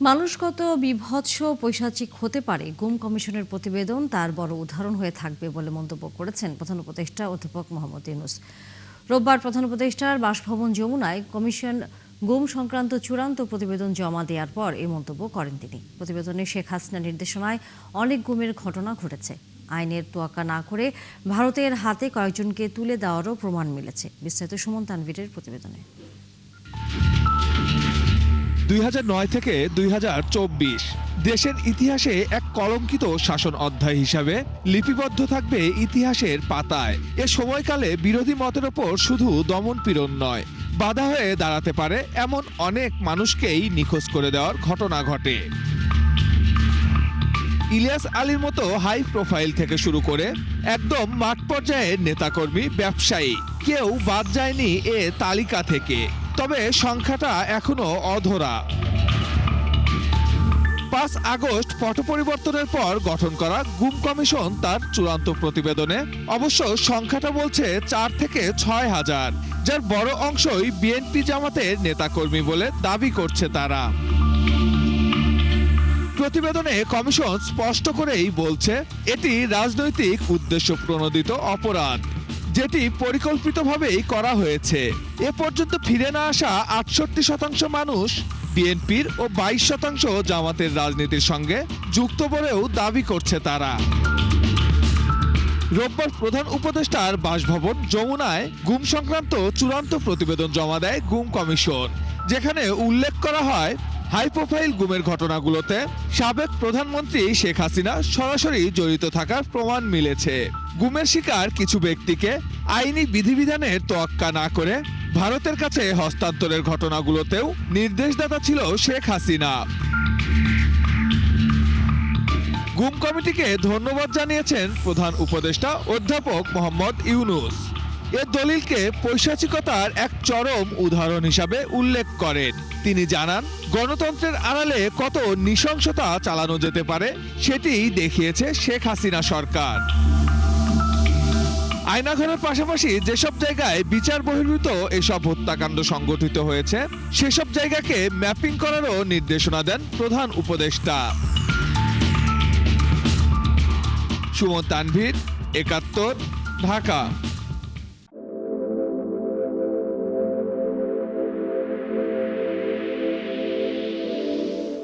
মানুষ কত বিভৎস পৈশাচিক হতে পারে গুম কমিশনের প্রতিবেদন তার বড় উদাহরণ হয়ে থাকবে বলে মন্তব্য করেছেন প্রধান উপদেষ্টা অধ্যাপক মোহাম্মদ ইউনূস। রোববার প্রধান উপদেষ্টার বাসভবন যমুনায় কমিশন গুম সংক্রান্ত চূড়ান্ত প্রতিবেদন জমা দেওয়ার পর এই মন্তব্য করেন তিনি। প্রতিবেদনে শেখ হাসিনার নির্দেশনায় অনেক গুমের ঘটনা ঘটেছে। আইনের তোয়াক্কা না করে ভারতের হাতে কয়েকজনকে তুলে দেওয়ারও প্রমাণ মিলেছে। বিস্তারিত সুমন তানভীরের প্রতিবেদনে। ২০০৯ থেকে ২০২৪ দেশের ইতিহাসে এক কলঙ্কিত শাসন অধ্যায় হিসাবে লিপিবদ্ধ থাকবে ইতিহাসের পাতায়। এ সময়কালে বিরোধী মতের ওপর শুধু দমন-পীড়ন নয়, বাধা হয়ে দাঁড়াতে পারে এমন অনেক মানুষকেই নিখোঁজ করে দেওয়ার ঘটনা ঘটে। ইলিয়াস আলীর মতো হাই প্রোফাইল থেকে শুরু করে একদম মাঠ পর্যায়ের নেতাকর্মী, ব্যবসায়ী কেউ বাদ যায়নি এ তালিকা থেকে। তবে সংখ্যাটা এখনো অধরা। ৫ আগস্ট পট পরিবর্তনের পর গঠন করা গুম কমিশন তার চূড়ান্ত প্রতিবেদনে অবশ্য সংখ্যাটা বলছে ৪ থেকে ৬ হাজার, যার বড় অংশই বিএনপি জামাতের নেতাকর্মী বলে দাবি করছে তারা। প্রতিবেদনে কমিশন স্পষ্ট করেই বলছে এটি রাজনৈতিক উদ্দেশ্য প্রণোদিত অপরাধ, যেটি পরিকল্পিতভাবেই করা হয়েছে। এ পর্যন্ত ফিরে না আসা ৬৮% মানুষ বিএনপির ও ২২% জামাতের রাজনীতির সঙ্গে যুক্ত বলেও দাবি করছে তারা। রোববার প্রধান উপদেষ্টার বাসভবন যমুনায় গুম সংক্রান্ত চূড়ান্ত প্রতিবেদন জমা দেয় গুম কমিশন, যেখানে উল্লেখ করা হয় হাই প্রোফাইল গুমের ঘটনাগুলোতে সাবেক প্রধানমন্ত্রী শেখ হাসিনা সরাসরি জড়িত থাকার প্রমাণ মিলেছে। গুমের শিকার কিছু ব্যক্তিকে আইনি বিধিবিধানের তোয়াক্কা না করে ভারতের কাছে হস্তান্তরের ঘটনাগুলোতেও নির্দেশদাতা ছিল শেখ হাসিনা। গুম কমিটিকে ধন্যবাদ জানিয়েছেন প্রধান উপদেষ্টা অধ্যাপক মোহাম্মদ ইউনূস। এ দলিলকে পৈশাচিকতার এক চরম উদাহরণ হিসাবে উল্লেখ করেন। তিনি জানান, গণতন্ত্রের আড়ালে কত নৃশংসতা চালানো যেতে পারে সেটিই দেখিয়েছে শেখ হাসিনা সরকার। আয়নাঘরের পাশাপাশি যেসব জায়গায় বিচার বহির্ভূত এসব হত্যাকাণ্ড সংঘটিত হয়েছে সেসব জায়গাকে ম্যাপিং করারও নির্দেশনা দেন প্রধান উপদেষ্টা। সুমন তানভীর, ৭১, ঢাকা।